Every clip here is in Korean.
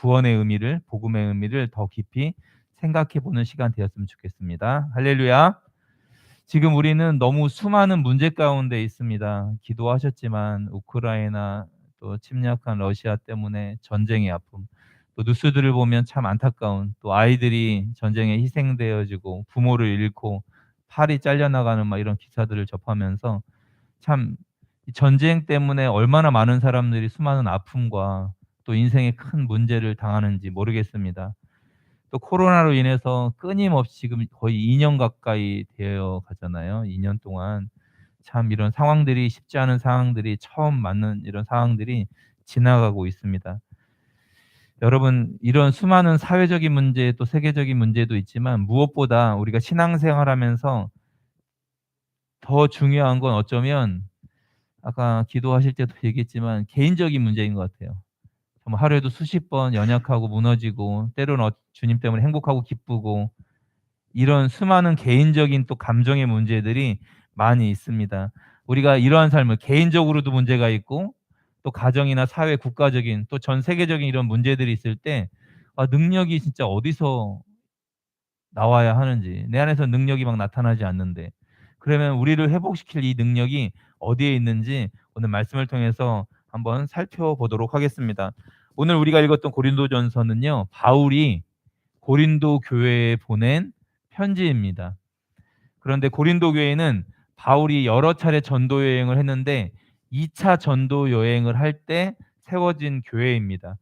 구원의 의미를, 복음의 의미를 더 깊이 생각해 보는 시간 되었으면 좋겠습니다. 할렐루야. 지금 우리는 너무 수많은 문제 가운데 있습니다. 기도하셨지만 우크라이나, 또 침략한 러시아 때문에 전쟁의 아픔, 또 뉴스들을 보면 참 안타까운, 또 아이들이 전쟁에 희생되어지고 부모를 잃고 팔이 잘려나가는 막 이런 기사들을 접하면서 참 전쟁 때문에 얼마나 많은 사람들이 수많은 아픔과 또 인생의 큰 문제를 당하는지 모르겠습니다. 또 코로나로 인해서 끊임없이 지금 거의 2년 가까이 되어 가잖아요. 2년 동안 참 이런 상황들이 쉽지 않은 상황들이, 처음 맞는 이런 상황들이 지나가고 있습니다. 여러분, 이런 수많은 사회적인 문제, 또 세계적인 문제도 있지만 무엇보다 우리가 신앙생활하면서 더 중요한 건 어쩌면 아까 기도하실 때도 얘기했지만 개인적인 문제인 것 같아요. 정말 하루에도 수십 번 연약하고 무너지고, 때로는 주님 때문에 행복하고 기쁘고, 이런 수많은 개인적인 또 감정의 문제들이 많이 있습니다. 우리가 이러한 삶을 개인적으로도 문제가 있고, 또 가정이나 사회, 국가적인, 또 전 세계적인 이런 문제들이 있을 때 능력이 진짜 어디서 나와야 하는지, 내 안에서 능력이 막 나타나지 않는데, 그러면 우리를 회복시킬 이 능력이 어디에 있는지 오늘 말씀을 통해서 한번 살펴보도록 하겠습니다. 오늘 우리가 읽었던 고린도전서는요, 바울이 고린도 교회에 보낸 편지입니다. 그런데 고린도 교회는 바울이 여러 차례 전도 여행을 했는데 2차 전도 여행을 할 때 세워진 교회입니다.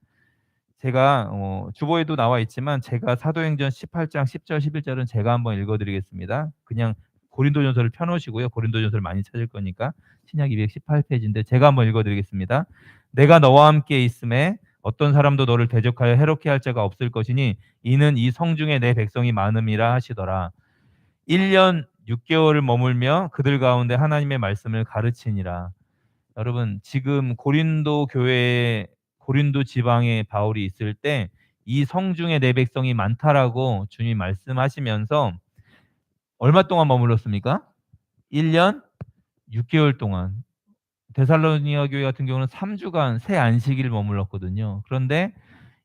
제가 주보에도 나와 있지만 제가 사도행전 18장 10절 11절은 제가 한번 읽어 드리겠습니다. 그냥 고린도전서를 펴 놓으시고요. 고린도전서를 많이 찾을 거니까 신약 218페이지인데 제가 한번 읽어 드리겠습니다. 내가 너와 함께 있음에 어떤 사람도 너를 대적하여 해롭게 할 자가 없을 것이니 이는 이 성중에 내 백성이 많음이라 하시더라. 1년 6개월을 머물며 그들 가운데 하나님의 말씀을 가르치니라. 여러분, 지금 고린도 교회에, 고린도 지방에 바울이 있을 때 이 성중에 내 백성이 많다라고 주님 말씀하시면서 얼마 동안 머물렀습니까? 1년 6개월 동안. 데살로니가 교회 같은 경우는 3주간 새 안식일 머물렀거든요. 그런데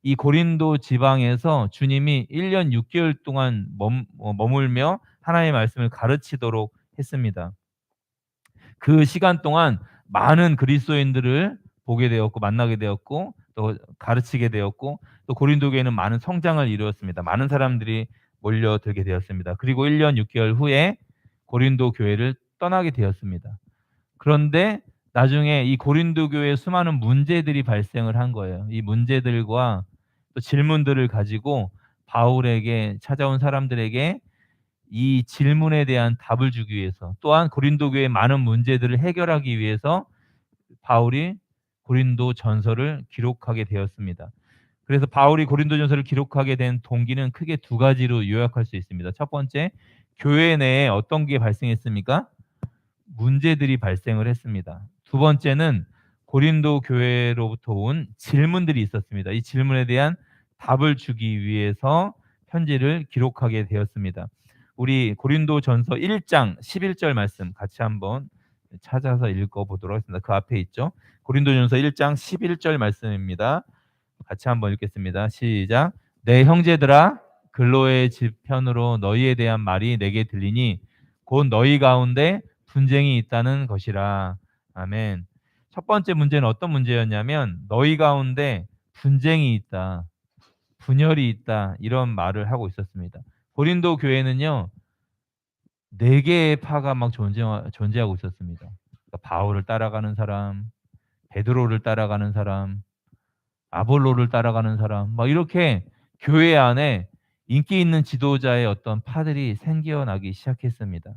이 고린도 지방에서 주님이 1년 6개월 동안 머물며 하나님의 말씀을 가르치도록 했습니다. 그 시간 동안 많은 그리스도인들을 보게 되었고, 만나게 되었고, 또 가르치게 되었고, 또 고린도 교회는 많은 성장을 이루었습니다. 많은 사람들이 몰려들게 되었습니다. 그리고 1년 6개월 후에 고린도 교회를 떠나게 되었습니다. 그런데 나중에 이 고린도 교회에 수많은 문제들이 발생을 한 거예요. 이 문제들과 또 질문들을 가지고 바울에게 찾아온 사람들에게 이 질문에 대한 답을 주기 위해서, 또한 고린도 교회의 많은 문제들을 해결하기 위해서 바울이 고린도 전서를 기록하게 되었습니다. 그래서 바울이 고린도 전서를 기록하게 된 동기는 크게 두 가지로 요약할 수 있습니다. 첫 번째, 교회 내에 어떤 게 발생했습니까? 문제들이 발생을 했습니다. 두 번째는 고린도 교회로부터 온 질문들이 있었습니다. 이 질문에 대한 답을 주기 위해서 편지를 기록하게 되었습니다. 우리 고린도전서 1장 11절 말씀 같이 한번 찾아서 읽어보도록 하겠습니다. 그 앞에 있죠. 고린도전서 1장 11절 말씀입니다. 같이 한번 읽겠습니다. 시작. 내 형제들아, 글로의 집 편으로 너희에 대한 말이 내게 들리니 곧 너희 가운데 분쟁이 있다는 것이라. 아멘. 첫 번째 문제는 어떤 문제였냐면 너희 가운데 분쟁이 있다, 분열이 있다, 이런 말을 하고 있었습니다. 고린도 교회는요, 네 개의 파가 막 존재하고 있었습니다. 그러니까 바울을 따라가는 사람, 베드로를 따라가는 사람, 아볼로를 따라가는 사람, 막 이렇게 교회 안에 인기 있는 지도자의 어떤 파들이 생겨나기 시작했습니다.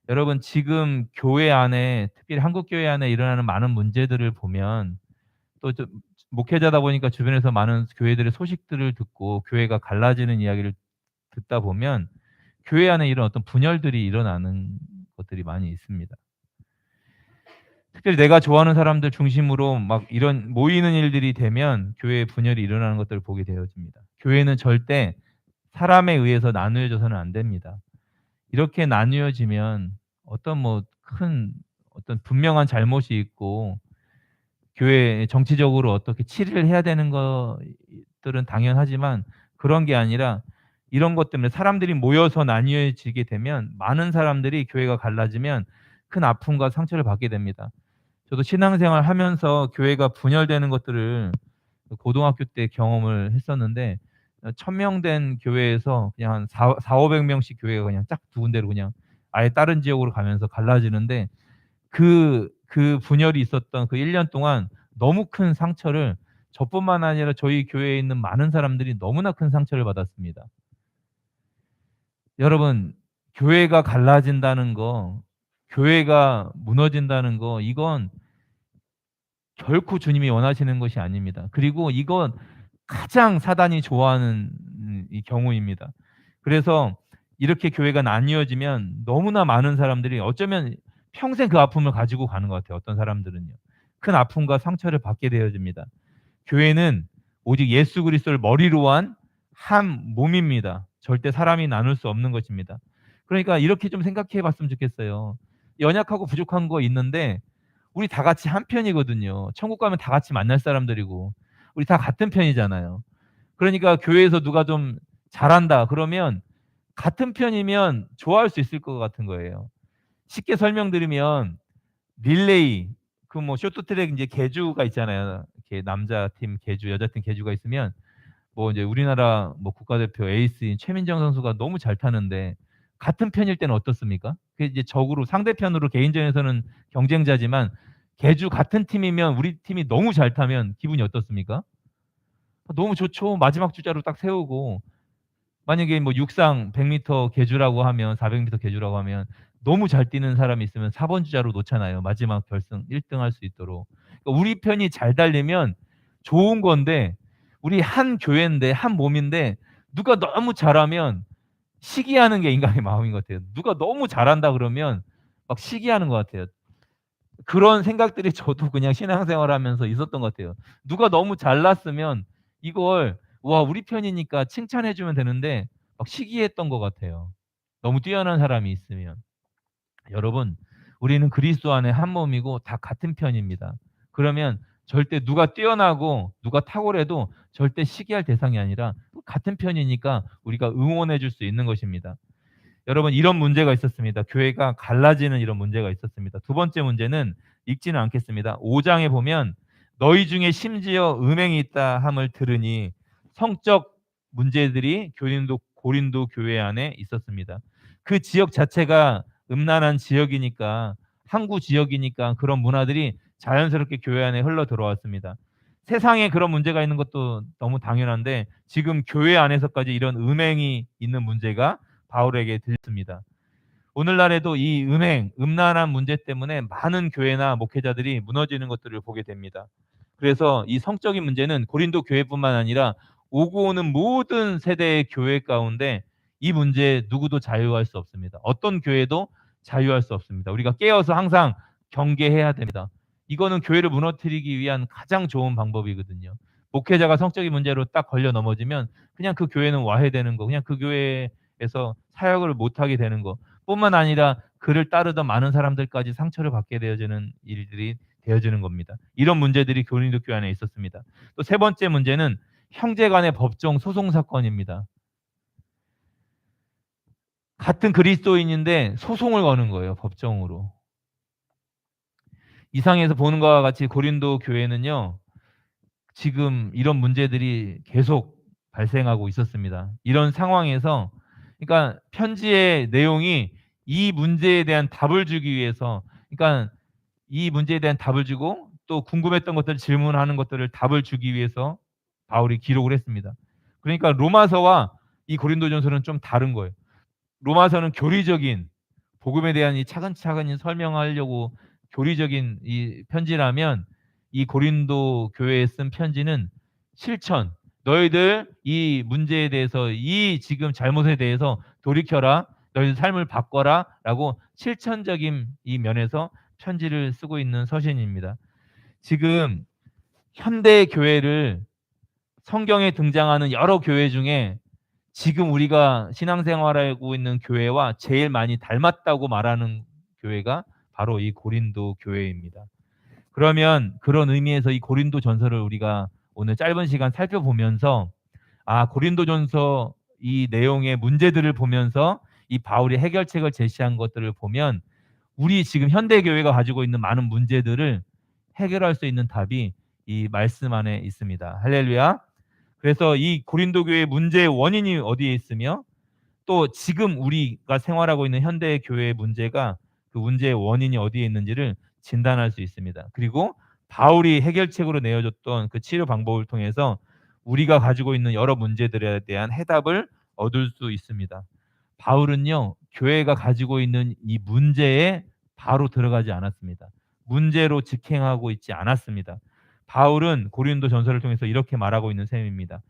여러분, 지금 교회 안에, 특별히 한국 교회 안에 일어나는 많은 문제들을 보면, 또 목회자다 보니까 주변에서 많은 교회들의 소식들을 듣고 교회가 갈라지는 이야기를 듣다 보면 교회 안에 이런 어떤 분열들이 일어나는 것들이 많이 있습니다. 특별히 내가 좋아하는 사람들 중심으로 막 이런 모이는 일들이 되면 교회에 분열이 일어나는 것들을 보게 되어집니다. 교회는 절대 사람에 의해서 나누어져서는 안 됩니다. 이렇게 나누어지면 어떤 큰 어떤 분명한 잘못이 있고 교회 정치적으로 어떻게 치리를 해야 되는 거 것들은 당연하지만 그런 게 아니라 이런 것 때문에 사람들이 모여서 나뉘어지게 되면 많은 사람들이 교회가 갈라지면 큰 아픔과 상처를 받게 됩니다. 저도 신앙생활 하면서 교회가 분열되는 것들을 고등학교 때 경험을 했었는데 1,000명 된 교회에서 그냥 한 400-500 명씩 교회가 그냥 딱 두 군데로 그냥 아예 다른 지역으로 가면서 갈라지는데 그 분열이 있었던 그 1년 동안 너무 큰 상처를 저뿐만 아니라 저희 교회에 있는 많은 사람들이 너무나 큰 상처를 받았습니다. 여러분, 교회가 갈라진다는 거, 교회가 무너진다는 거 이건 결코 주님이 원하시는 것이 아닙니다. 그리고 이건 가장 사단이 좋아하는 이 경우입니다. 그래서 이렇게 교회가 나뉘어지면 너무나 많은 사람들이 어쩌면 평생 그 아픔을 가지고 가는 것 같아요. 어떤 사람들은요. 큰 아픔과 상처를 받게 되어집니다. 교회는 오직 예수 그리스도를 머리로 한 한 몸입니다. 절대 사람이 나눌 수 없는 것입니다. 그러니까 이렇게 좀 생각해 봤으면 좋겠어요. 연약하고 부족한 거 있는데 우리 다 같이 한 편이거든요. 천국 가면 다 같이 만날 사람들이고 우리 다 같은 편이잖아요. 그러니까 교회에서 누가 좀 잘한다 그러면 같은 편이면 좋아할 수 있을 것 같은 거예요. 쉽게 설명드리면 릴레이 그 뭐 쇼트트랙 인제 계주가 있잖아요. 이렇게 남자 팀 계주, 여자 팀 계주가 있으면 뭐 인제 우리나라 뭐 국가대표 에이스인 최민정 선수가 너무 잘 타는데 같은 편일 때는 어떻습니까? 그게 이제 적으로 상대편으로 개인전에서는 경쟁자지만 계주 같은 팀이면 우리 팀이 너무 잘 타면 기분이 어떻습니까? 너무 좋죠. 마지막 주자로 딱 세우고 만약에 뭐 육상 100 미터 계주라고 하면 400 미터 계주라고 하면 너무 잘 뛰는 사람이 있으면 4번 주자로 놓잖아요, 마지막 결승 1등 할 수 있도록. 그러니까 우리 편이 잘 달리면 좋은 건데 우리 한 교회인데 한 몸인데 누가 너무 잘하면 시기하는 게 인간의 마음인 것 같아요. 누가 너무 잘한다 그러면 막 시기하는 것 같아요. 그런 생각들이 저도 그냥 신앙생활하면서 있었던 것 같아요. 누가 너무 잘났으면 이걸 와 우리 편이니까 칭찬해 주면 되는데 막 시기했던 것 같아요. 너무 뛰어난 사람이 있으면. 여러분, 우리는 그리스도 안에 한 몸이고 다 같은 편입니다. 그러면 절대 누가 뛰어나고 누가 탁월해도 절대 시기할 대상이 아니라 같은 편이니까 우리가 응원해 줄 수 있는 것입니다. 여러분 이런 문제가 있었습니다. 교회가 갈라지는 이런 문제가 있었습니다. 두 번째 문제는 읽지는 않겠습니다. 5 장에 보면 너희 중에 심지어 음행이 있다 함을 들으니 성적 문제들이 고린도 교회 안에 있었습니다. 그 지역 자체가 음란한 지역이니까 항구 지역이니까 그런 문화들이 자연스럽게 교회 안에 흘러 들어왔습니다. 세상에 그런 문제가 있는 것도 너무 당연한데 지금 교회 안에서까지 이런 음행이 있는 문제가 바울에게 들렸습니다. 오늘날에도 이 음란한 문제 때문에 많은 교회나 목회자들이 무너지는 것들을 보게 됩니다. 그래서 이 성적인 문제는 고린도 교회뿐만 아니라 오고 오는 모든 세대의 교회 가운데 이 문제에 누구도 자유할 수 없습니다. 어떤 교회도 자유할 수 없습니다. 우리가 깨어서 항상 경계해야 됩니다. 이거는 교회를 무너뜨리기 위한 가장 좋은 방법이거든요. 목회자가 성적인 문제로 딱 걸려 넘어지면 그냥 그 교회는 와해되는 거, 그냥 그 교회에서 사역을 못하게 되는 거 뿐만 아니라 그를 따르던 많은 사람들까지 상처를 받게 되어지는 일들이 되어지는 겁니다. 이런 문제들이 고린도 교회 안에 있었습니다. 또 세 번째 문제는 형제 간의 법정 소송 사건입니다. 같은 그리스도인인데 소송을 거는 거예요, 법정으로. 이상에서 보는 것과 같이 고린도 교회는요. 지금 이런 문제들이 계속 발생하고 있었습니다. 이런 상황에서 그러니까 편지의 내용이 이 문제에 대한 답을 주기 위해서 그러니까 이 문제에 대한 답을 주고 또 궁금했던 것들을 질문하는 것들을 답을 주기 위해서 바울이 기록을 했습니다. 그러니까 로마서와 이 고린도전서는 좀 다른 거예요. 로마서는 교리적인 복음에 대한 이 차근차근 설명하려고 교리적인 이 편지라면 이 고린도 교회에 쓴 편지는 실천, 너희들 이 문제에 대해서 이 지금 잘못에 대해서 돌이켜라, 너희들 삶을 바꿔라라고 실천적인 이 면에서 편지를 쓰고 있는 서신입니다. 지금 현대 교회를 성경에 등장하는 여러 교회 중에 지금 우리가 신앙생활하고 있는 교회와 제일 많이 닮았다고 말하는 교회가 바로 이 고린도 교회입니다. 그러면 그런 의미에서 이 고린도 전서를 우리가 오늘 짧은 시간 살펴보면서 고린도전서 이 내용의 문제들을 보면서 이 바울이 해결책을 제시한 것들을 보면 우리 지금 현대 교회가 가지고 있는 많은 문제들을 해결할 수 있는 답이 이 말씀 안에 있습니다. 할렐루야. 그래서 이 고린도 교회의 문제의 원인이 어디에 있으며 또 지금 우리가 생활하고 있는 현대 교회의 문제가 그 문제의 원인이 어디에 있는지를 진단할 수 있습니다. 그리고 바울이 해결책으로 내어줬던 그 치료 방법을 통해서 우리가 가지고 있는 여러 문제들에 대한 해답을 얻을 수 있습니다. 바울은요, 교회가 가지고 있는 이 문제에 바로 들어가지 않았습니다. 문제로 직행하고 있지 않았습니다. 바울은 고린도 전서를 통해서 이렇게 말하고 있는 셈입니다.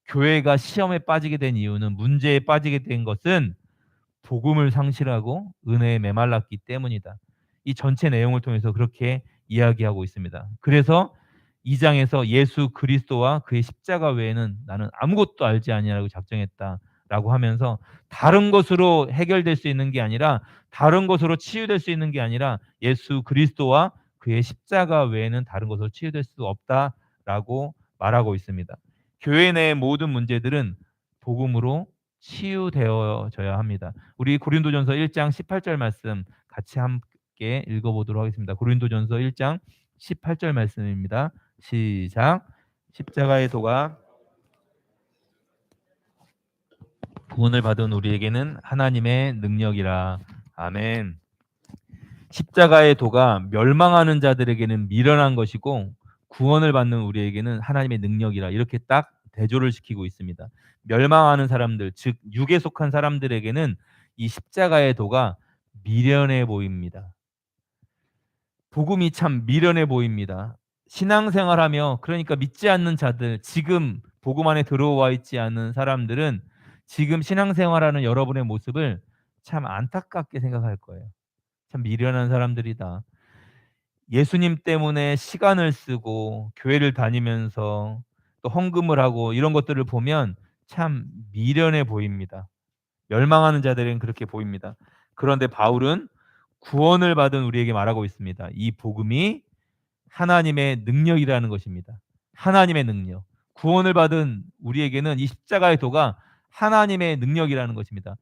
교회가 시험에 빠지게 된 이유는, 문제에 빠지게 된 것은 복음을 상실하고 은혜에 메말랐기 때문이다. 이 전체 내용을 통해서 그렇게 이야기하고 있습니다. 그래서 2장에서 예수 그리스도와 그의 십자가 외에는 나는 아무것도 알지 아니하라고 작정했다라고 하면서 다른 것으로 해결될 수 있는 게 아니라, 다른 것으로 치유될 수 있는 게 아니라 예수 그리스도와 그의 십자가 외에는 다른 것으로 치유될 수 없다라고 말하고 있습니다. 교회 내의 모든 문제들은 복음으로 치유되어져야 합니다. 우리 고린도전서 1장 18절 말씀 같이 함께 읽어보도록 하겠습니다. 고린도전서 1장 18절 말씀입니다. 시작. 십자가의 도가 구원을 받은 우리에게는 하나님의 능력이라. 아멘. 십자가의 도가 멸망하는 자들에게는 미련한 것이고 구원을 받는 우리에게는 하나님의 능력이라. 이렇게 딱 대조를 시키고 있습니다. 멸망하는 사람들, 즉 육에 속한 사람들에게는 이 십자가의 도가 미련해 보입니다. 복음이 참 미련해 보입니다. 신앙생활하며, 그러니까 믿지 않는 자들, 지금 복음 안에 들어와 있지 않은 사람들은 지금 신앙생활하는 여러분의 모습을 참 안타깝게 생각할 거예요. 참 미련한 사람들이다. 예수님 때문에 시간을 쓰고 교회를 다니면서 또 헌금을 하고 이런 것들을 보면 참 미련해 보입니다. 멸망하는 자들은 그렇게 보입니다. 그런데 바울은 구원을 받은 우리에게 말하고 있습니다. 이 복음이 하나님의 능력이라는 것입니다. 하나님의 능력. 구원을 받은 우리에게는 이 십자가의 도가 하나님의 능력이라는 것입니다.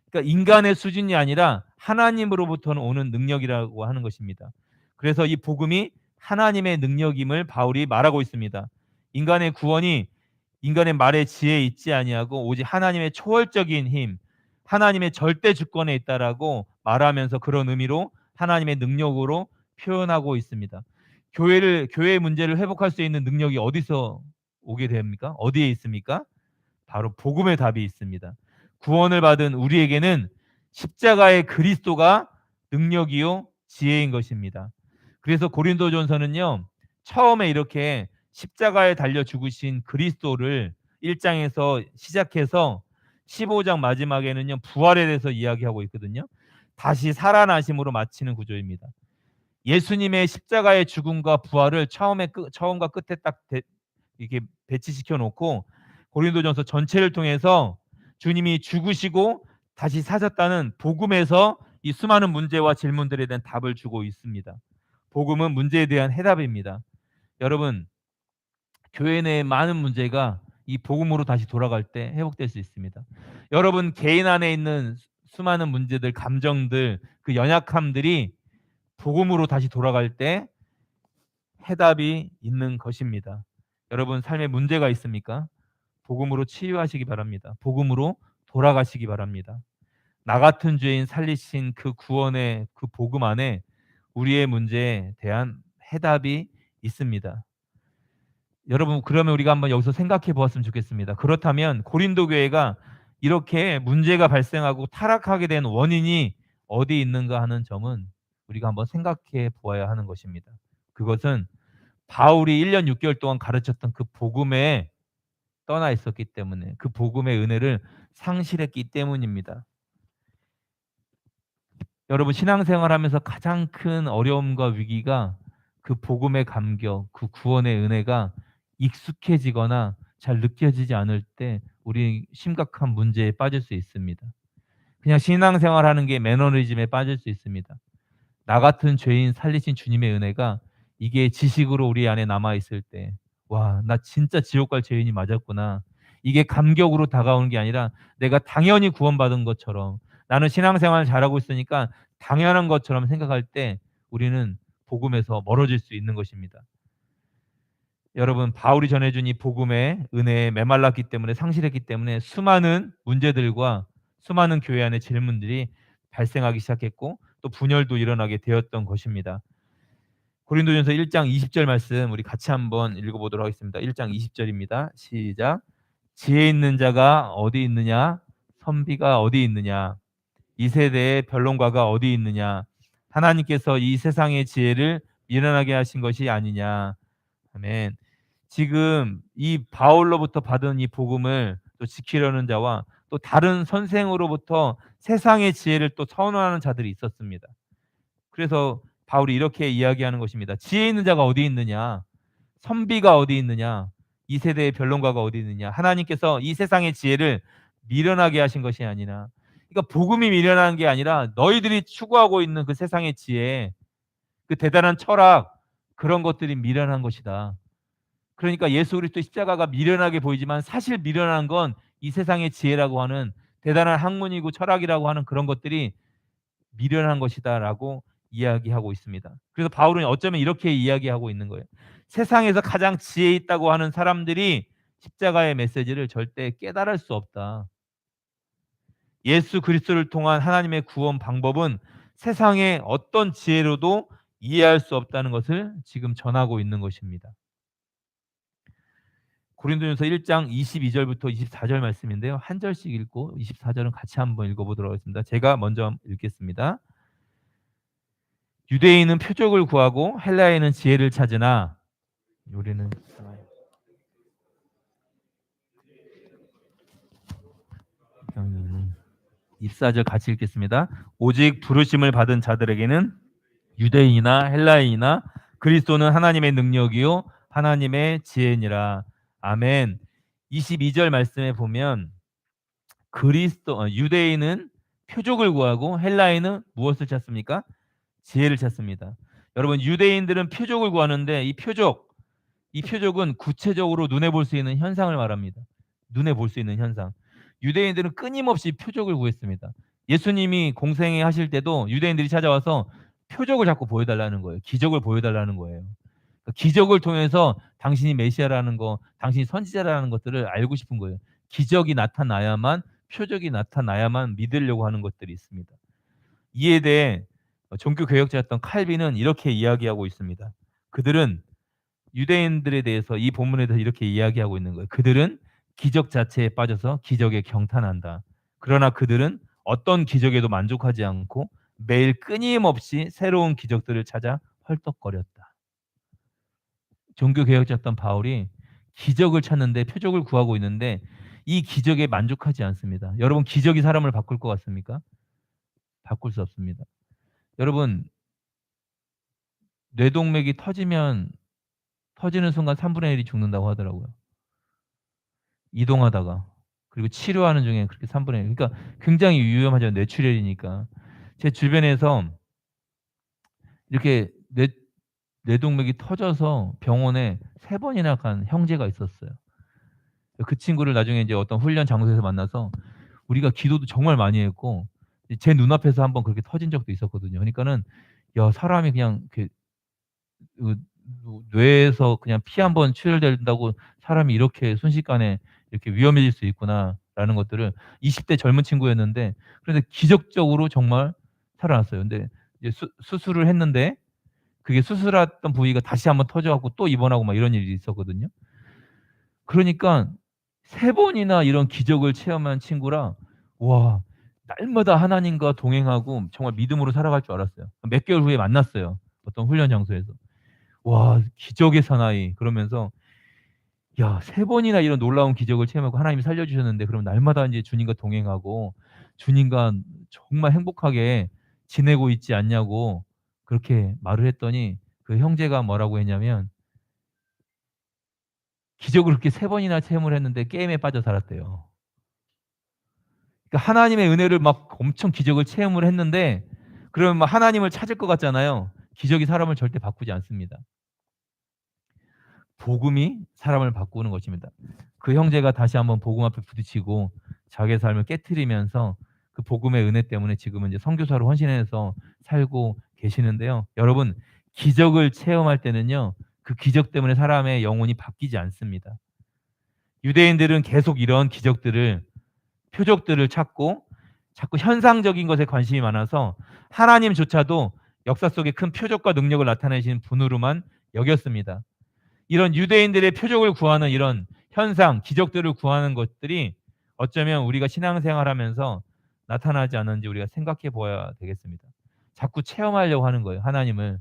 그러니까 인간의 수준이 아니라 하나님으로부터 오는 능력이라고 하는 것입니다. 그래서 이 복음이 하나님의 능력임을 바울이 말하고 있습니다. 인간의 구원이 인간의 말에 지혜에 있지 아니하고 오직 하나님의 초월적인 힘, 하나님의 절대 주권에 있다라고 말하면서 그런 의미로 하나님의 능력으로 표현하고 있습니다. 교회의 문제를 회복할 수 있는 능력이 어디서 오게 됩니까? 어디에 있습니까? 바로 복음의 답이 있습니다. 구원을 받은 우리에게는 십자가의 그리스도가 능력이요 지혜인 것입니다. 그래서 고린도전서는요, 처음에 이렇게 십자가에 달려 죽으신 그리스도를 1장에서 시작해서 15장 마지막에는요 부활에 대해서 이야기하고 있거든요. 다시 살아나심으로 마치는 구조입니다. 예수님의 십자가의 죽음과 부활을 처음과 끝에 딱 이렇게 배치시켜 놓고 고린도전서 전체를 통해서 주님이 죽으시고 다시 사셨다는 복음에서 이 수많은 문제와 질문들에 대한 답을 주고 있습니다. 복음은 문제에 대한 해답입니다. 여러분, 교회 내의 많은 문제가 이 복음으로 다시 돌아갈 때 회복될 수 있습니다. 여러분 개인 안에 있는 수많은 문제들, 감정들, 그 연약함들이 복음으로 다시 돌아갈 때 해답이 있는 것입니다. 여러분 삶에 문제가 있습니까? 복음으로 치유하시기 바랍니다. 복음으로 돌아가시기 바랍니다. 나 같은 죄인 살리신 그 구원의 그 복음 안에 우리의 문제에 대한 해답이 있습니다. 여러분, 그러면 우리가 한번 여기서 생각해 보았으면 좋겠습니다. 그렇다면 고린도 교회가 이렇게 문제가 발생하고 타락하게 된 원인이 어디 있는가 하는 점은 우리가 한번 생각해 보아야 하는 것입니다. 그것은 바울이 1년 6개월 동안 가르쳤던 그 복음에 떠나 있었기 때문에, 그 복음의 은혜를 상실했기 때문입니다. 여러분 신앙생활하면서 가장 큰 어려움과 위기가 그 복음의 감격, 그 구원의 은혜가 익숙해지거나 잘 느껴지지 않을 때 우리 심각한 문제에 빠질 수 있습니다. 그냥 신앙생활하는 게 매너리즘에 빠질 수 있습니다. 나 같은 죄인 살리신 주님의 은혜가 이게 지식으로 우리 안에 남아 있을 때 '와, 나 진짜 지옥 갈 죄인이 맞았구나.' 이게 감격으로 다가오는 게 아니라 내가 당연히 구원받은 것처럼, 나는 신앙생활을 잘하고 있으니까 당연한 것처럼 생각할 때 우리는 복음에서 멀어질 수 있는 것입니다. 여러분, 바울이 전해준 이 복음의 은혜에 메말랐기 때문에, 상실했기 때문에 수많은 문제들과 수많은 교회 안의 질문들이 발생하기 시작했고 또 분열도 일어나게 되었던 것입니다. 고린도전서 1장 20절 말씀 우리 같이 한번 읽어보도록 하겠습니다. 1장 20절입니다. 시작. 지혜 있는 자가 어디 있느냐? 선비가 어디 있느냐? 이 세대의 변론가가 어디 있느냐? 하나님께서 이 세상의 지혜를 미련하게 하신 것이 아니냐? 아멘. 지금 이 바울로부터 받은 이 복음을 또 지키려는 자와 또 다른 선생으로부터 세상의 지혜를 또 선언하는 자들이 있었습니다. 그래서 바울이 이렇게 이야기하는 것입니다. 지혜 있는 자가 어디 있느냐? 선비가 어디 있느냐? 이 세대의 변론가가 어디 있느냐? 하나님께서 이 세상의 지혜를 미련하게 하신 것이 아니라, 그러니까 복음이 미련한 게 아니라 너희들이 추구하고 있는 그 세상의 지혜, 그 대단한 철학, 그런 것들이 미련한 것이다. 그러니까 예수 그리스도 십자가가 미련하게 보이지만 사실 미련한 건 이 세상의 지혜라고 하는 대단한 학문이고 철학이라고 하는 그런 것들이 미련한 것이다라고 이야기하고 있습니다. 그래서 바울은 어쩌면 이렇게 이야기하고 있는 거예요. 세상에서 가장 지혜 있다고 하는 사람들이 십자가의 메시지를 절대 깨달을 수 없다. 예수 그리스도를 통한 하나님의 구원 방법은 세상의 어떤 지혜로도 이해할 수 없다는 것을 지금 전하고 있는 것입니다. 고린도전서 1장 22절부터 24절 말씀인데요. 한 절씩 읽고 24절은 같이 한번 읽어보도록 하겠습니다. 제가 먼저 읽겠습니다. 유대인은 표적을 구하고 헬라인은 지혜를 찾으나 우리는 24절 같이 읽겠습니다. 오직 부르심을 받은 자들에게는 유대인이나 헬라인이나 그리스도는 하나님의 능력이요 하나님의 지혜니라. 아멘. 22절 말씀에 보면 유대인은 표적을 구하고 헬라인은 무엇을 찾습니까? 지혜를 찾습니다. 여러분, 유대인들은 표적을 구하는데 이 표적은 구체적으로 눈에 볼 수 있는 현상을 말합니다. 눈에 볼 수 있는 현상. 유대인들은 끊임없이 표적을 구했습니다. 예수님이 공생애 하실 때도 유대인들이 찾아와서 표적을 자꾸 보여달라는 거예요. 기적을 보여달라는 거예요. 그러니까 기적을 통해서 당신이 메시아라는 거, 당신이 선지자라는 것들을 알고 싶은 거예요. 기적이 나타나야만, 표적이 나타나야만 믿으려고 하는 것들이 있습니다. 이에 대해 종교 개혁자였던 칼빈은 이렇게 이야기하고 있습니다. 그들은 유대인들에 대해서, 이 본문에 대해서 이렇게 이야기하고 있는 거예요. 그들은 기적 자체에 빠져서 기적에 경탄한다. 그러나 그들은 어떤 기적에도 만족하지 않고 매일 끊임없이 새로운 기적들을 찾아 헐떡거렸다. 종교 개혁자였던 바울이 기적을 찾는데, 표적을 구하고 있는데 이 기적에 만족하지 않습니다. 여러분, 기적이 사람을 바꿀 것 같습니까? 바꿀 수 없습니다. 여러분, 뇌동맥이 터지는 순간 3분의 1이 죽는다고 하더라고요. 이동하다가. 그리고 치료하는 중에 그렇게 3분의 1. 그러니까 굉장히 위험하죠. 뇌출혈이니까. 제 주변에서 이렇게 뇌동맥이 터져서 병원에 3번이나 간 형제가 있었어요. 그 친구를 나중에 이제 어떤 훈련 장소에서 만나서 우리가 기도도 정말 많이 했고 제 눈앞에서 한번 그렇게 터진 적도 있었거든요. 그러니까는 야, 사람이 그냥 이렇게 그 뇌에서 그냥 피 한 번 출혈된다고 사람이 이렇게 순식간에 이렇게 위험해질 수 있구나라는 것들을, 20대 젊은 친구였는데 그런데 기적적으로 정말 살아났어요. 근데 이제 수술을 했는데 그게 수술했던 부위가 다시 한번 터져 갖고 또 입원하고 막 이런 일이 있었거든요. 그러니까 3번이나 이런 기적을 체험한 친구라, 와, 날마다 하나님과 동행하고 정말 믿음으로 살아갈 줄 알았어요. 몇 개월 후에 만났어요. 어떤 훈련 장소에서. 와, 기적의 사나이 그러면서, 야, 3번이나 이런 놀라운 기적을 체험하고 하나님이 살려 주셨는데 그럼 날마다 인제 주님과 동행하고 주님과 정말 행복하게 지내고 있지 않냐고 그렇게 말을 했더니 그 형제가 뭐라고 했냐면 기적을 그렇게 3번이나 체험을 했는데 게임에 빠져 살았대요. 그러니까 하나님의 은혜를 막 엄청 기적을 체험을 했는데 그러면 막 하나님을 찾을 것 같잖아요. 기적이 사람을 절대 바꾸지 않습니다. 복음이 사람을 바꾸는 것입니다. 그 형제가 다시 한번 복음 앞에 부딪히고 자기의 삶을 깨트리면서 그 복음의 은혜 때문에 지금은 이제 선교사로 헌신해서 살고 계시는데요. 여러분, 기적을 체험할 때는요, 그 기적 때문에 사람의 영혼이 바뀌지 않습니다. 유대인들은 계속 이런 기적들을, 표적들을 찾고 자꾸 현상적인 것에 관심이 많아서 하나님조차도 역사 속에 큰 표적과 능력을 나타내신 분으로만 여겼습니다. 이런 유대인들의 표적을 구하는 이런 현상, 기적들을 구하는 것들이 어쩌면 우리가 신앙생활하면서 나타나지 않는지 우리가 생각해 보아야 되겠습니다. 자꾸 체험하려고 하는 거예요. 하나님을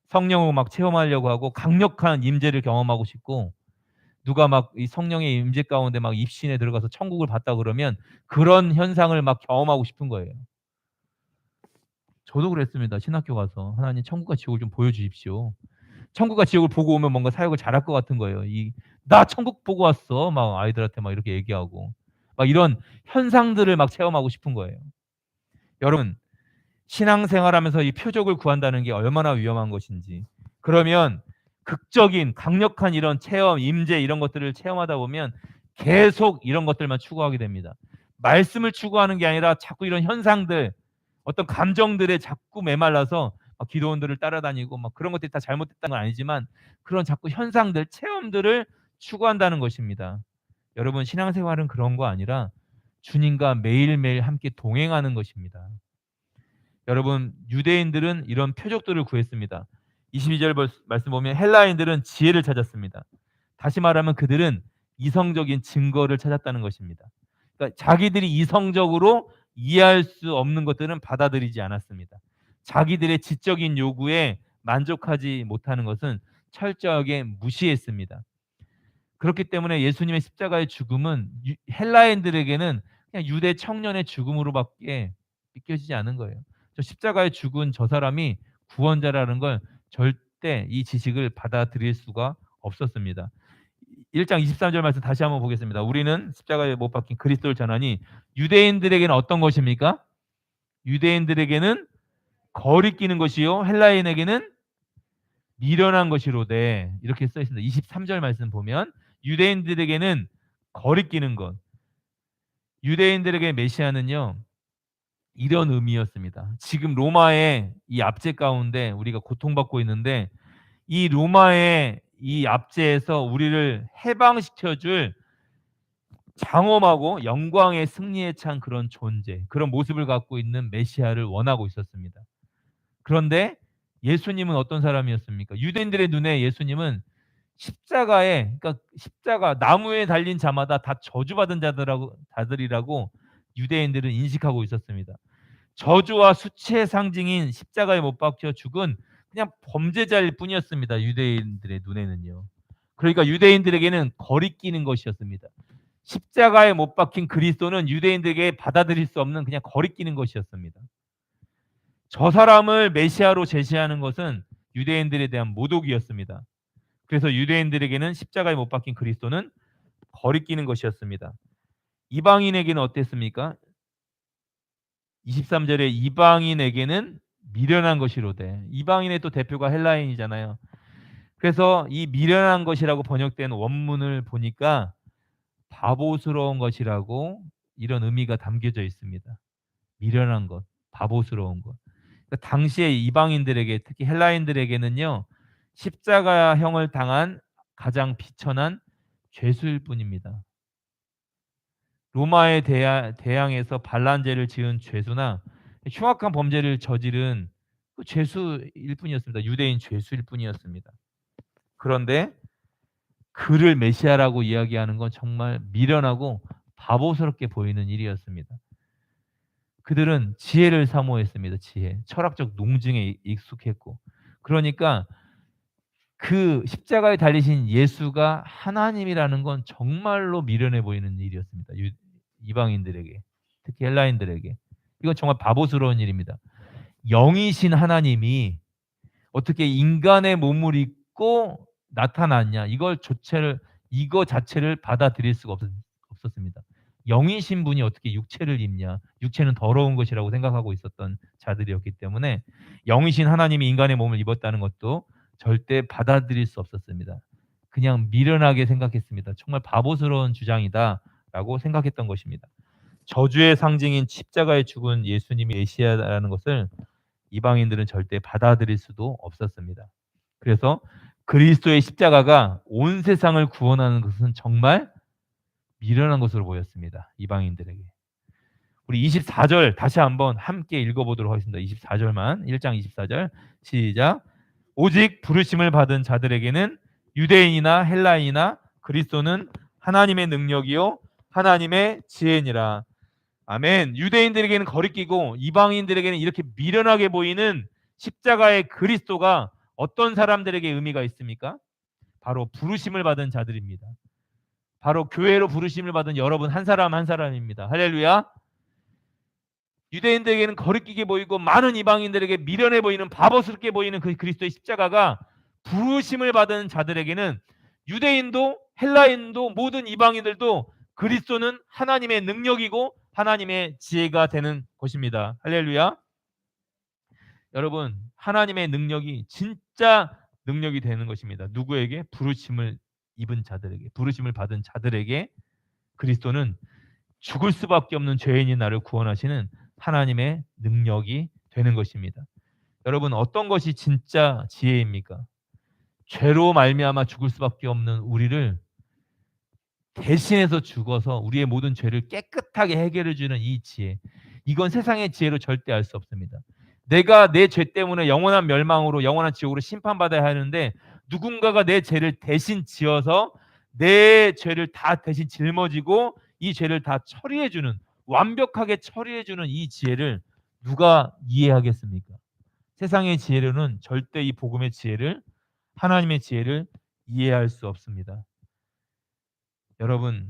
성령으로 막 체험하려고 하고 강력한 임재를 경험하고 싶고, 누가 막 이 성령의 임재 가운데 막 입신에 들어가서 천국을 봤다 그러면 그런 현상을 막 경험하고 싶은 거예요. 저도 그랬습니다. 신학교 가서 하나님 천국과 지옥을 좀 보여주십시오. 천국과 지옥을 보고 오면 뭔가 사역을 잘할 것 같은 거예요. 나 천국 보고 왔어. 막 아이들한테 막 이렇게 얘기하고 막 이런 현상들을 막 체험하고 싶은 거예요. 여러분, 신앙생활하면서 이 표적을 구한다는 게 얼마나 위험한 것인지. 그러면 극적인 강력한 이런 체험, 임재 이런 것들을 체험하다 보면 계속 이런 것들만 추구하게 됩니다. 말씀을 추구하는 게 아니라 자꾸 이런 현상들, 어떤 감정들에 자꾸 메말라서 막 기도원들을 따라다니고 막 그런 것들이 다 잘못됐다는 건 아니지만 그런 자꾸 현상들, 체험들을 추구한다는 것입니다. 여러분, 신앙생활은 그런 거 아니라 주님과 매일매일 함께 동행하는 것입니다. 여러분, 유대인들은 이런 표적들을 구했습니다. 22절 말씀 보면 헬라인들은 지혜를 찾았습니다. 다시 말하면 그들은 이성적인 증거를 찾았다는 것입니다. 그러니까 자기들이 이성적으로 이해할 수 없는 것들은 받아들이지 않았습니다. 자기들의 지적인 요구에 만족하지 못하는 것은 철저하게 무시했습니다. 그렇기 때문에 예수님의 십자가의 죽음은 헬라인들에게는 그냥 유대 청년의 죽음으로밖에 믿겨지지 않은 거예요. 저 십자가에 죽은 저 사람이 구원자라는 걸 절대 이 지식을 받아들일 수가 없었습니다. 1장 23절 말씀 다시 한번 보겠습니다. 우리는 십자가에 못 박힌 그리스도를 전하니 유대인들에게는 어떤 것입니까? 유대인들에게는 거리끼는 것이요 헬라인에게는 미련한 것이로되, 이렇게 써 있습니다. 23절 말씀 보면 유대인들에게는 거리끼는 것. 유대인들에게 메시아는요, 이런 의미였습니다. 지금 로마의 이 압제 가운데 우리가 고통받고 있는데 이 로마의 이 압제에서 우리를 해방시켜 줄 장엄하고 영광의 승리에 찬 그런 존재, 그런 모습을 갖고 있는 메시아를 원하고 있었습니다. 그런데 예수님은 어떤 사람이었습니까? 유대인들의 눈에 예수님은 십자가에, 그러니까 십자가 나무에 달린 자마다 다 저주받은 자들이라고 유대인들은 인식하고 있었습니다. 저주와 수치의 상징인 십자가에 못 박혀 죽은 그냥 범죄자일 뿐이었습니다. 유대인들의 눈에는요. 그러니까 유대인들에게는 거리끼는 것이었습니다. 십자가에 못 박힌 그리스도는 유대인들에게 받아들일 수 없는 그냥 거리끼는 것이었습니다. 저 사람을 메시아로 제시하는 것은 유대인들에 대한 모독이었습니다. 그래서 유대인들에게는 십자가에 못 박힌 그리스도는 거리끼는 것이었습니다. 이방인에게는 어땠습니까? 23절에 이방인에게는 미련한 것이로되, 이방인의 또 대표가 헬라인이잖아요. 그래서 이 미련한 것이라고 번역된 원문을 보니까 바보스러운 것이라고 이런 의미가 담겨져 있습니다. 미련한 것, 바보스러운 것. 그러니까 당시에 이방인들에게, 특히 헬라인들에게는요, 십자가형을 당한 가장 비천한 죄수일 뿐입니다. 로마에 대항해서 반란죄를 지은 죄수나 흉악한 범죄를 저지른 그 죄수일 뿐이었습니다. 유대인 죄수일 뿐이었습니다. 그런데 그를 메시아라고 이야기하는 건 정말 미련하고 바보스럽게 보이는 일이었습니다. 그들은 지혜를 사모했습니다. 지혜. 철학적 농증에 익숙했고. 그러니까 그 십자가에 달리신 예수가 하나님이라는 건 정말로 미련해 보이는 일이었습니다. 이방인들에게, 특히 헬라인들에게. 이건 정말 바보스러운 일입니다. 영이신 하나님이 어떻게 인간의 몸을 입고 나타났냐, 이거 자체를 받아들일 수가 없었습니다. 영이신 분이 어떻게 육체를 입냐, 육체는 더러운 것이라고 생각하고 있었던 자들이었기 때문에 영이신 하나님이 인간의 몸을 입었다는 것도 절대 받아들일 수 없었습니다. 그냥 미련하게 생각했습니다. 정말 바보스러운 주장이다라고 생각했던 것입니다. 저주의 상징인 십자가에 죽은 예수님이 메시아라는 것을 이방인들은 절대 받아들일 수도 없었습니다. 그래서 그리스도의 십자가가 온 세상을 구원하는 것은 정말 미련한 것으로 보였습니다. 이방인들에게. 우리 24절 다시 한번 함께 읽어보도록 하겠습니다. 24절만 1장 24절 시작. 오직 부르심을 받은 자들에게는 유대인이나 헬라인이나 그리스도는 하나님의 능력이요 하나님의 지혜니라. 아멘. 유대인들에게는 거리끼고 이방인들에게는 이렇게 미련하게 보이는 십자가의 그리스도가 어떤 사람들에게 의미가 있습니까? 바로 부르심을 받은 자들입니다. 바로 교회로 부르심을 받은 여러분 한 사람 한 사람입니다. 할렐루야. 유대인들에게는 거리끼게 보이고 많은 이방인들에게 미련해 보이는 바보스럽게 보이는 그 그리스도의 십자가가 부르심을 받은 자들에게는 유대인도 헬라인도 모든 이방인들도 그리스도는 하나님의 능력이고 하나님의 지혜가 되는 것입니다. 할렐루야. 여러분 하나님의 능력이 진짜 능력이 되는 것입니다. 누구에게? 부르심을 입은 자들에게, 부르심을 받은 자들에게 그리스도는 죽을 수밖에 없는 죄인인 나를 구원하시는 하나님의 능력이 되는 것입니다. 여러분 어떤 것이 진짜 지혜입니까? 죄로 말미암아 죽을 수밖에 없는 우리를 대신해서 죽어서 우리의 모든 죄를 깨끗하게 해결해 주는 이 지혜. 이건 세상의 지혜로 절대 알 수 없습니다. 내가 내 죄 때문에 영원한 멸망으로 영원한 지옥으로 심판받아야 하는데 누군가가 내 죄를 대신 지어서 내 죄를 다 대신 짊어지고 이 죄를 다 처리해 주는 완벽하게 처리해 주는 이 지혜를 누가 이해하겠습니까? 세상의 지혜로는 절대 이 복음의 지혜를 하나님의 지혜를 이해할 수 없습니다. 여러분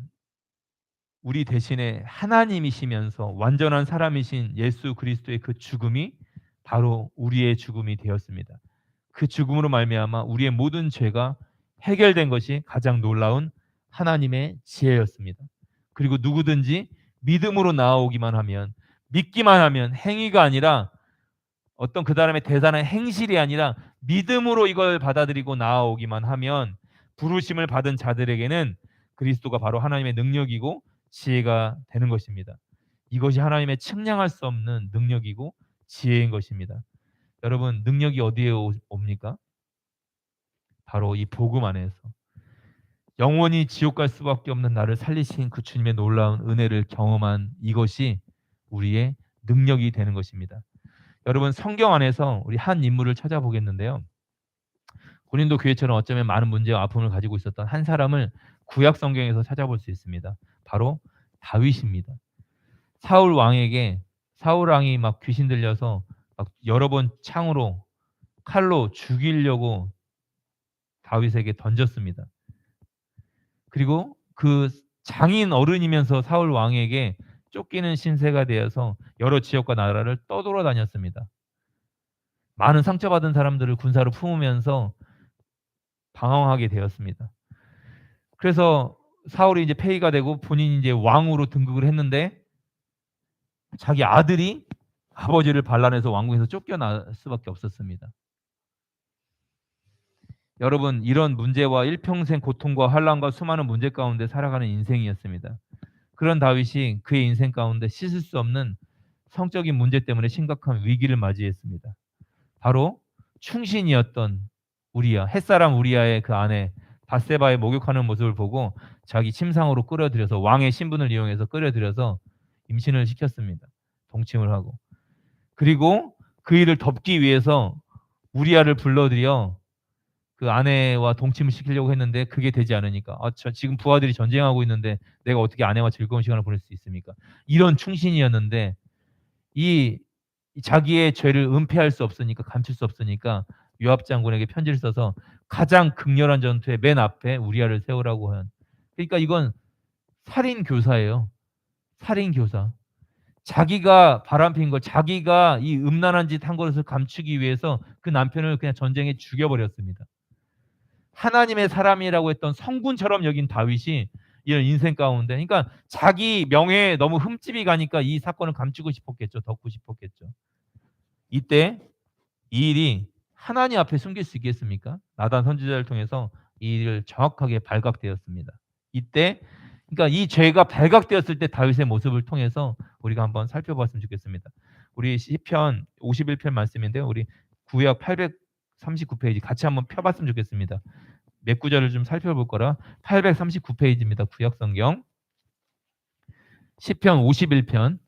우리 대신에 하나님이시면서 완전한 사람이신 예수 그리스도의 그 죽음이 바로 우리의 죽음이 되었습니다. 그 죽음으로 말미암아 우리의 모든 죄가 해결된 것이 가장 놀라운 하나님의 지혜였습니다. 그리고 누구든지 믿음으로 나아오기만 하면, 믿기만 하면, 행위가 아니라 어떤 그 다음에 대단한 행실이 아니라 믿음으로 이걸 받아들이고 나아오기만 하면 부르심을 받은 자들에게는 그리스도가 바로 하나님의 능력이고 지혜가 되는 것입니다. 이것이 하나님의 측량할 수 없는 능력이고 지혜인 것입니다. 여러분 능력이 어디에 옵니까? 바로 이 복음 안에서 영원히 지옥 갈 수밖에 없는 나를 살리신 그 주님의 놀라운 은혜를 경험한 이것이 우리의 능력이 되는 것입니다. 여러분 성경 안에서 우리 한 인물을 찾아보겠는데요. 고린도 교회처럼 어쩌면 많은 문제와 아픔을 가지고 있었던 한 사람을 구약 성경에서 찾아볼 수 있습니다. 바로 다윗입니다. 사울 왕이 막 귀신 들려서 막 여러 번 창으로 칼로 죽이려고 다윗에게 던졌습니다. 그리고 그 장인 어른이면서 사울 왕에게 쫓기는 신세가 되어서 여러 지역과 나라를 떠돌아다녔습니다. 많은 상처받은 사람들을 군사로 품으면서 방황하게 되었습니다. 그래서 사울이 이제 폐위가 되고 본인이 이제 왕으로 등극을 했는데 자기 아들이 아버지를 반란해서 왕궁에서 쫓겨날 수밖에 없었습니다. 여러분 이런 문제와 일평생 고통과 환난과 수많은 문제 가운데 살아가는 인생이었습니다. 그런 다윗이 그의 인생 가운데 씻을 수 없는 성적인 문제 때문에 심각한 위기를 맞이했습니다. 바로 충신이었던 우리야, 햇사람 우리야의 그 아내 바세바의 목욕하는 모습을 보고 자기 침상으로 끌어들여서 왕의 신분을 이용해서 끌어들여서 임신을 시켰습니다. 동침을 하고. 그리고 그 일을 덮기 위해서 우리야를 불러들여 그 아내와 동침을 시키려고 했는데 그게 되지 않으니까 저 지금 부하들이 전쟁하고 있는데 내가 어떻게 아내와 즐거운 시간을 보낼 수 있습니까? 이런 충신이었는데 이 자기의 죄를 은폐할 수 없으니까 감출 수 없으니까 요압 장군에게 편지를 써서 가장 극렬한 전투의 맨 앞에 우리아를 세우라고 한. 그러니까 이건 살인 교사예요. 살인 교사. 자기가 바람핀 걸, 자기가 이 음란한 짓 한 것을 감추기 위해서 그 남편을 그냥 전쟁에 죽여버렸습니다. 하나님의 사람이라고 했던 성군처럼 여긴 다윗이 이런 인생 가운데, 그러니까 자기 명예에 너무 흠집이 가니까 이 사건을 감추고 싶었겠죠. 덮고 싶었겠죠. 이때 이 일이 하나님 앞에 숨길 수 있겠습니까? 나단 선지자를 통해서 이 일을 정확하게 발각되었습니다. 이때 그러니까 이 죄가 발각되었을 때 다윗의 모습을 통해서 우리가 한번 살펴봤으면 좋겠습니다. 우리 시편 51편 말씀인데요. 우리 구약 839페이지 같이 한번 펴봤으면 좋겠습니다. 몇 구절을 좀 살펴볼 거라 839페이지입니다. 구약 성경 시편 51편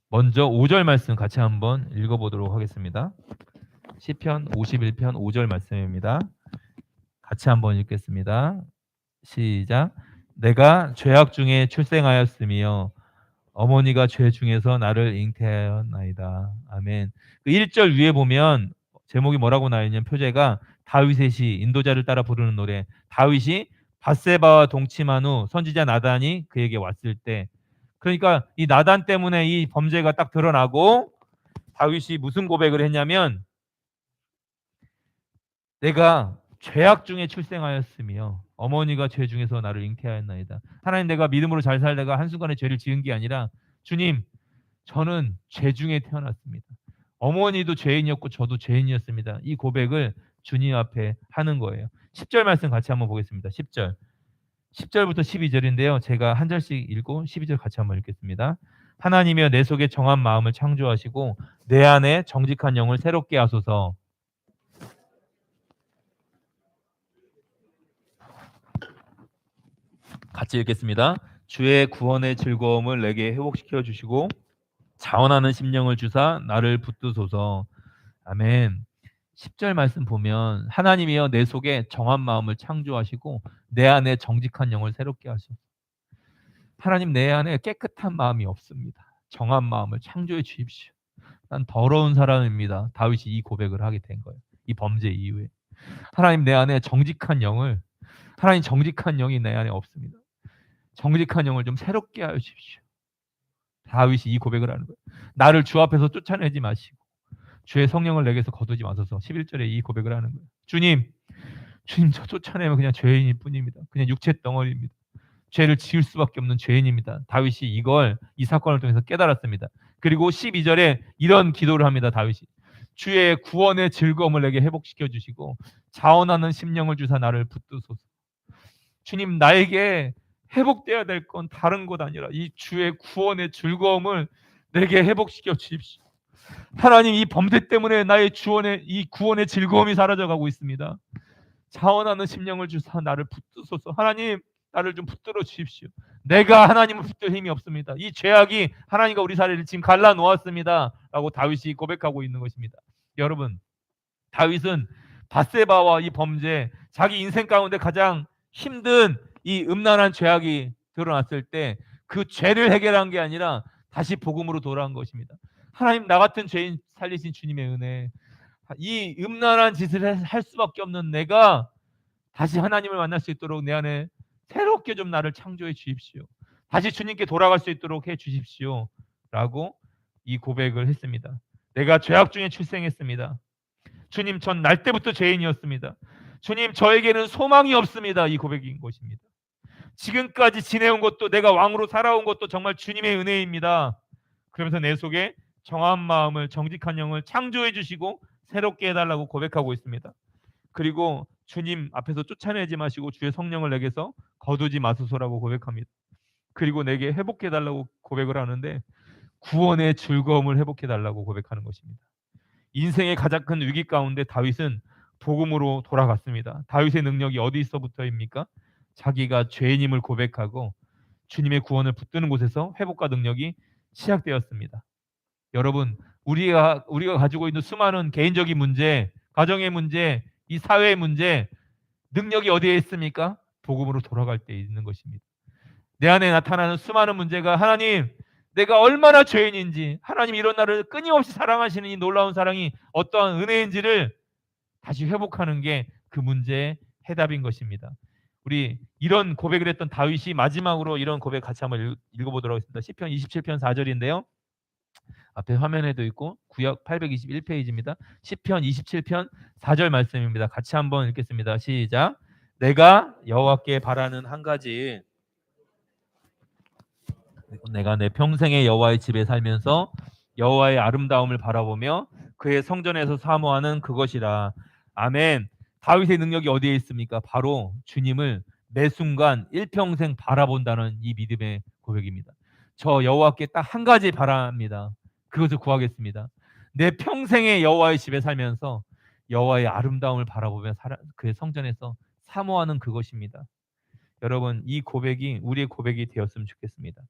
먼저 5절 말씀 같이 한번 읽어보도록 하겠습니다. 시편 51편 5절 말씀입니다. 같이 한번 읽겠습니다. 시작. 내가 죄악 중에 출생하였으며 어머니가 죄 중에서 나를 잉태하였나이다. 아멘. 그 1절 위에 보면 제목이 뭐라고 나와 있냐면 표제가 다윗의 시, 인도자를 따라 부르는 노래. 다윗이 밧세바와 동침한 후 선지자 나단이 그에게 왔을 때, 그러니까 이 나단 때문에 이 범죄가 딱 드러나고 다윗이 무슨 고백을 했냐면 내가 죄악 중에 출생하였으며 어머니가 죄 중에서 나를 잉태하였나이다. 하나님, 내가 믿음으로 잘 살다가 한순간에 죄를 지은 게 아니라 주님, 저는 죄 중에 태어났습니다. 어머니도 죄인이었고 저도 죄인이었습니다. 이 고백을 주님 앞에 하는 거예요. 10절 말씀 같이 한번 보겠습니다. 10절. 10절부터 12절인데요. 제가 한 절씩 읽고 12절 같이 한번 읽겠습니다. 하나님이여 내 속에 정한 마음을 창조하시고 내 안에 정직한 영을 새롭게 하소서. 같이 읽겠습니다. 주의 구원의 즐거움을 내게 회복시켜 주시고 자원하는 심령을 주사 나를 붙드소서. 아멘. 10절 말씀 보면 하나님이여 내 속에 정한 마음을 창조하시고 내 안에 정직한 영을 새롭게 하소서. 하나님, 내 안에 깨끗한 마음이 없습니다. 정한 마음을 창조해 주십시오. 난 더러운 사람입니다. 다윗이 이 고백을 하게 된 거예요. 이 범죄 이후에. 하나님, 내 안에 정직한 영을, 하나님 정직한 영이 내 안에 없습니다. 정직한 영을 좀 새롭게 하여 주십시오. 다윗이 이 고백을 하는 거예요. 나를 주 앞에서 쫓아내지 마시고 주의 성령을 내게서 거두지 마소서. 11절에 이 고백을 하는 거예요. 주님 저 쫓아내면 그냥 죄인일 뿐입니다. 그냥 육체 덩어리입니다. 죄를 지을 수밖에 없는 죄인입니다. 다윗이 이 사건을 통해서 깨달았습니다. 그리고 12절에 이런 기도를 합니다. 다윗이 주의 구원의 즐거움을 내게 회복시켜 주시고 자원하는 심령을 주사 나를 붙드소서. 주님, 나에게 회복돼야 될 건 다른 것 아니라 이 주의 구원의 즐거움을 내게 회복시켜 주십시오. 하나님, 이 범죄 때문에 나의 이 구원의 즐거움이 사라져가고 있습니다. 자원하는 심령을 주사 나를 붙드소서. 하나님, 나를 좀 붙들어 주십시오. 내가 하나님을 붙들 힘이 없습니다. 이 죄악이 하나님과 우리 사이를 지금 갈라 놓았습니다. 라고 다윗이 고백하고 있는 것입니다. 여러분, 다윗은 밧세바와 이 범죄, 자기 인생 가운데 가장 힘든 이 음란한 죄악이 드러났을 때 그 죄를 해결한 게 아니라 다시 복음으로 돌아온 것입니다. 하나님, 나 같은 죄인 살리신 주님의 은혜, 이 음란한 짓을 할 수밖에 없는 내가 다시 하나님을 만날 수 있도록 내 안에 새롭게 좀 나를 창조해 주십시오. 다시 주님께 돌아갈 수 있도록 해 주십시오. 라고 이 고백을 했습니다. 내가 죄악 중에 출생했습니다. 주님, 전 날 때부터 죄인이었습니다. 주님, 저에게는 소망이 없습니다. 이 고백인 것입니다. 지금까지 지내온 것도, 내가 왕으로 살아온 것도 정말 주님의 은혜입니다. 그러면서 내 속에 정한 마음을, 정직한 영을 창조해 주시고 새롭게 해달라고 고백하고 있습니다. 그리고 주님 앞에서 쫓아내지 마시고 주의 성령을 내게서 거두지 마소서라고 고백합니다. 그리고 내게 회복해달라고 고백을 하는데 구원의 즐거움을 회복해달라고 고백하는 것입니다. 인생의 가장 큰 위기 가운데 다윗은 복음으로 돌아갔습니다. 다윗의 능력이 어디서부터입니까? 자기가 죄인임을 고백하고 주님의 구원을 붙드는 곳에서 회복과 능력이 시작되었습니다. 여러분, 우리가 가지고 있는 수많은 개인적인 문제, 가정의 문제, 이 사회의 문제, 능력이 어디에 있습니까? 복음으로 돌아갈 때 있는 것입니다. 내 안에 나타나는 수많은 문제가 하나님, 내가 얼마나 죄인인지, 하나님 이런 나를 끊임없이 사랑하시는 이 놀라운 사랑이 어떠한 은혜인지를 다시 회복하는 게 그 문제의 해답인 것입니다. 우리 이런 고백을 했던 다윗이 마지막으로 이런 고백 같이 한번 읽어보도록 하겠습니다. 시편 27편 4절인데요. 앞에 화면에도 있고 구약 821페이지입니다. 시편 27편 4절 말씀입니다. 같이 한번 읽겠습니다. 시작. 내가 여호와께 바라는 한 가지, 내가 내 평생에 여호와의 집에 살면서 여호와의 아름다움을 바라보며 그의 성전에서 사모하는 그것이라. 아멘. 다윗의 능력이 어디에 있습니까? 바로 주님을 매 순간 일평생 바라본다는 이 믿음의 고백입니다. 저 여호와께 딱 한 가지 바랍니다. 그것을 구하겠습니다. 내 평생의 여호와의 집에 살면서 여호와의 아름다움을 바라보며 그의 성전에서 사모하는 그것입니다. 여러분, 이 고백이 우리의 고백이 되었으면 좋겠습니다.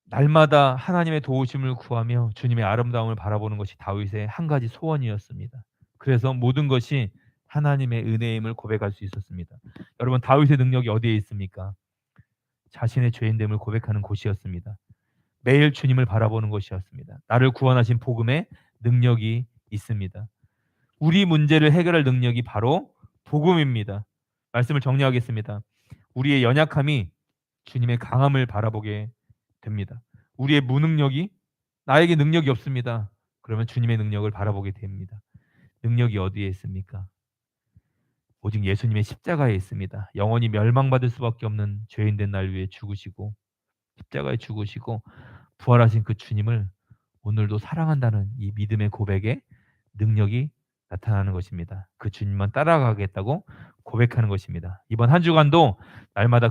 날마다 하나님의 도우심을 구하며 주님의 아름다움을 바라보는 것이 다윗의 한 가지 소원이었습니다. 그래서 모든 것이 하나님의 은혜임을 고백할 수 있었습니다. 여러분, 다윗의 능력이 어디에 있습니까? 자신의 죄인됨을 고백하는 곳이었습니다. 매일 주님을 바라보는 것이었습니다. 나를 구원하신 복음에 능력이 있습니다. 우리 문제를 해결할 능력이 바로 복음입니다. 말씀을 정리하겠습니다. 우리의 연약함이 주님의 강함을 바라보게 됩니다. 우리의 무능력이 나에게 능력이 없습니다. 그러면 주님의 능력을 바라보게 됩니다. 능력이 어디에 있습니까? 오직 예수님의 십자가에 있습니다. 영원히 멸망받을 수밖에 없는 죄인된 날 위해 죽으시고 십자가에 죽으시고 부활하신 그 주님을 오늘도 사랑한다는 이 믿음의 고백에 능력이 나타나는 것입니다. 그 주님만 따라가겠다고 고백하는 것입니다. 이번 한 주간도 날마다 그